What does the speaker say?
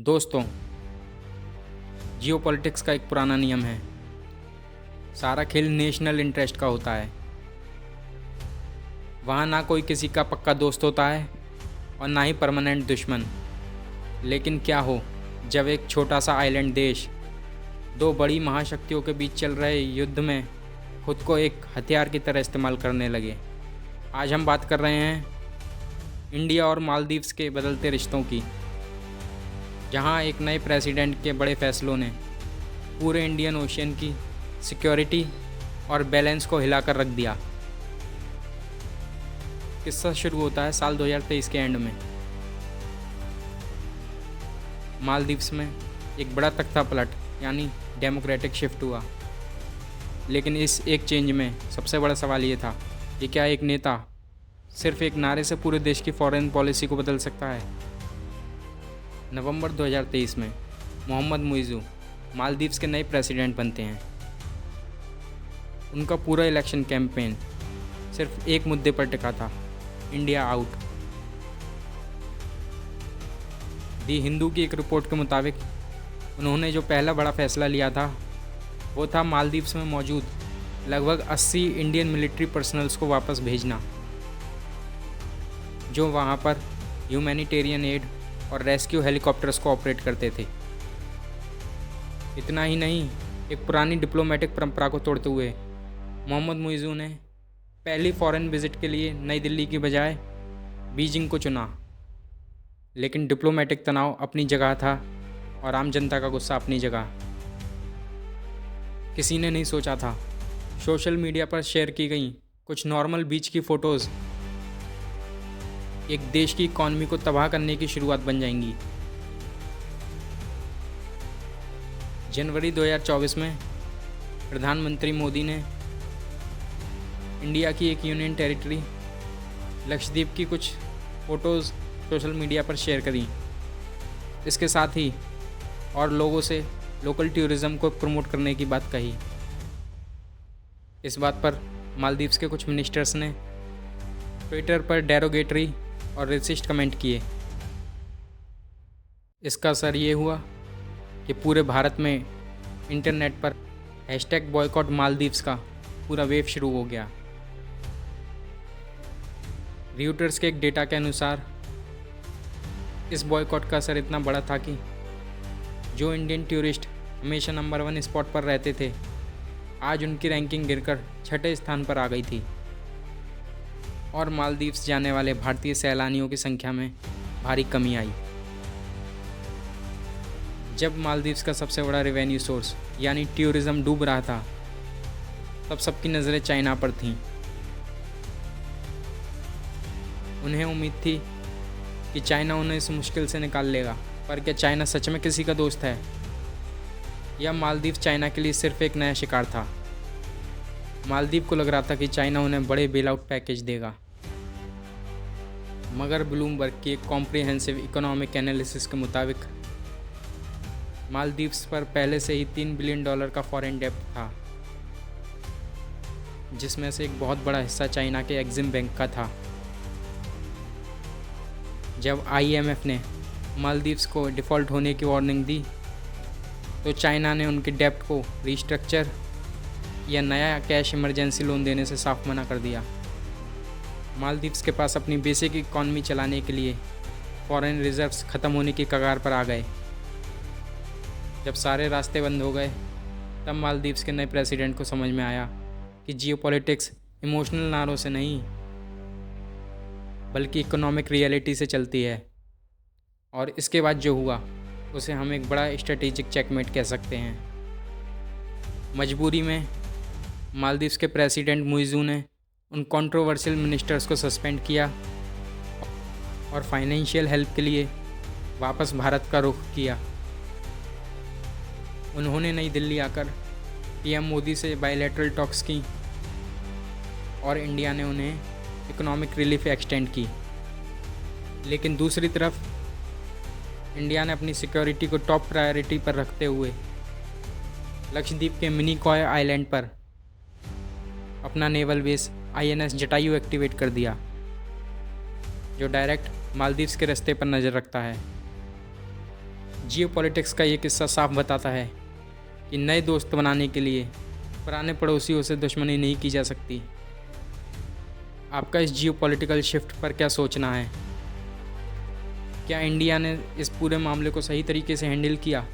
दोस्तों, जियोपॉलिटिक्स का एक पुराना नियम है। सारा खेल नेशनल इंटरेस्ट का होता है। वहाँ ना कोई किसी का पक्का दोस्त होता है और ना ही परमानेंट दुश्मन। लेकिन क्या हो जब एक छोटा सा आइलैंड देश दो बड़ी महाशक्तियों के बीच चल रहे युद्ध में खुद को एक हथियार की तरह इस्तेमाल करने लगे। आज हम बात कर रहे हैं इंडिया और मालदीव्स के बदलते रिश्तों की, जहां एक नए प्रेसिडेंट के बड़े फैसलों ने पूरे इंडियन ओशियन की सिक्योरिटी और बैलेंस को हिलाकर रख दिया। किस्सा शुरू होता है साल 2023 के एंड में। मालदीव्स में एक बड़ा तख्ता पलट यानी डेमोक्रेटिक शिफ्ट हुआ। लेकिन इस एक चेंज में सबसे बड़ा सवाल ये था कि क्या एक नेता सिर्फ एक नारे से पूरे देश की फॉरेन पॉलिसी को बदल सकता है। नवंबर 2023 में मोहम्मद मुइज़ू मालदीव्स के नए प्रेसिडेंट बनते हैं। उनका पूरा इलेक्शन कैंपेन सिर्फ एक मुद्दे पर टिका था, इंडिया आउट। दी हिंदू की एक रिपोर्ट के मुताबिक उन्होंने जो पहला बड़ा फैसला लिया था वो था मालदीव्स में मौजूद लगभग 80 इंडियन मिलिट्री पर्सनल्स को वापस भेजना, जो वहाँ पर ह्यूमैनिटेरियन एड और रेस्क्यू हेलीकॉप्टर्स को ऑपरेट करते थे। इतना ही नहीं, एक पुरानी डिप्लोमेटिक परंपरा को तोड़ते हुए मोहम्मद मुइज़ू ने पहली फॉरेन विजिट के लिए नई दिल्ली की बजाय बीजिंग को चुना। लेकिन डिप्लोमेटिक तनाव अपनी जगह था और आम जनता का गुस्सा अपनी जगह। किसी ने नहीं सोचा था सोशल मीडिया पर शेयर की गई कुछ नॉर्मल बीच की फ़ोटोज़ एक देश की इकॉनमी को तबाह करने की शुरुआत बन जाएंगी। जनवरी 2024 में प्रधानमंत्री मोदी ने इंडिया की एक यूनियन टेरिटरी लक्षद्वीप की कुछ फ़ोटोज़ सोशल मीडिया पर शेयर करी। इसके साथ ही और लोगों से लोकल टूरिज़्म को प्रमोट करने की बात कही। इस बात पर मालदीव्स के कुछ मिनिस्टर्स ने ट्विटर पर डेरोगेटरी और रेसिस्ट कमेंट किए। इसका असर ये हुआ कि पूरे भारत में इंटरनेट पर हैशटैग बॉयकॉट मालदीव्स का पूरा वेव शुरू हो गया। रॉयटर्स के एक डेटा के अनुसार इस बॉयकॉट का असर इतना बड़ा था कि जो इंडियन टूरिस्ट हमेशा नंबर 1 स्पॉट पर रहते थे, आज उनकी रैंकिंग गिरकर 6ठे स्थान पर आ गई थी और मालदीव्स जाने वाले भारतीय सैलानियों की संख्या में भारी कमी आई। जब मालदीव्स का सबसे बड़ा रेवेन्यू सोर्स यानी टूरिज़्म डूब रहा था, तब सबकी नज़रें चाइना पर थीं। उन्हें उम्मीद थी कि चाइना उन्हें इस मुश्किल से निकाल लेगा, पर क्या चाइना सच में किसी का दोस्त है या मालदीव चाइना के लिए सिर्फ एक नया शिकार था। मालदीव को लग रहा था कि चाइना उन्हें बड़े बेल आउट पैकेज देगा, मगर ब्लूमबर्ग की एक कॉम्प्रिहेंसिव इकोनॉमिक एनालिसिस के मुताबिक मालदीव्स पर पहले से ही $3 बिलियन का फॉरेन डेब्ट था, जिसमें से एक बहुत बड़ा हिस्सा चाइना के एक्सिम बैंक का था। जब IMF ने मालदीव्स को डिफ़ॉल्ट होने की वार्निंग दी, तो चाइना ने उनके डेब्ट को रिस्ट्रक्चर या नया कैश इमरजेंसी लोन देने से साफ मना कर दिया। मालदीव्स के पास अपनी बेसिक इकॉनमी चलाने के लिए फॉरेन रिजर्व्स ख़त्म होने की कगार पर आ गए। जब सारे रास्ते बंद हो गए, तब मालदीव्स के नए प्रेसिडेंट को समझ में आया कि जियोपॉलिटिक्स इमोशनल नारों से नहीं बल्कि इकोनॉमिक रियलिटी से चलती है। और इसके बाद जो हुआ उसे हम एक बड़ा स्ट्रेटेजिक चेकमेट कह सकते हैं। मजबूरी में मालदीव्स के प्रेसिडेंट मुइज़ू ने उन कंट्रोवर्शियल मिनिस्टर्स को सस्पेंड किया और फाइनेंशियल हेल्प के लिए वापस भारत का रुख किया। उन्होंने नई दिल्ली आकर PM मोदी से बायलैटरल टॉक्स की और इंडिया ने उन्हें इकोनॉमिक रिलीफ एक्सटेंड की। लेकिन दूसरी तरफ इंडिया ने अपनी सिक्योरिटी को टॉप प्रायोरिटी पर रखते हुए लक्षद्वीप के मिनिकॉय आइलैंड पर अपना naval base INS Jatayu activate कर दिया, जो डायरेक्ट मालदीव्स के रास्ते पर नज़र रखता है। जियोपॉलिटिक्स का ये किस्सा साफ बताता है कि नए दोस्त बनाने के लिए पुराने पड़ोसियों से दुश्मनी नहीं की जा सकती। आपका इस जियोपॉलिटिकल शिफ्ट पर क्या सोचना है? क्या इंडिया ने इस पूरे मामले को सही तरीके से हैंडल किया?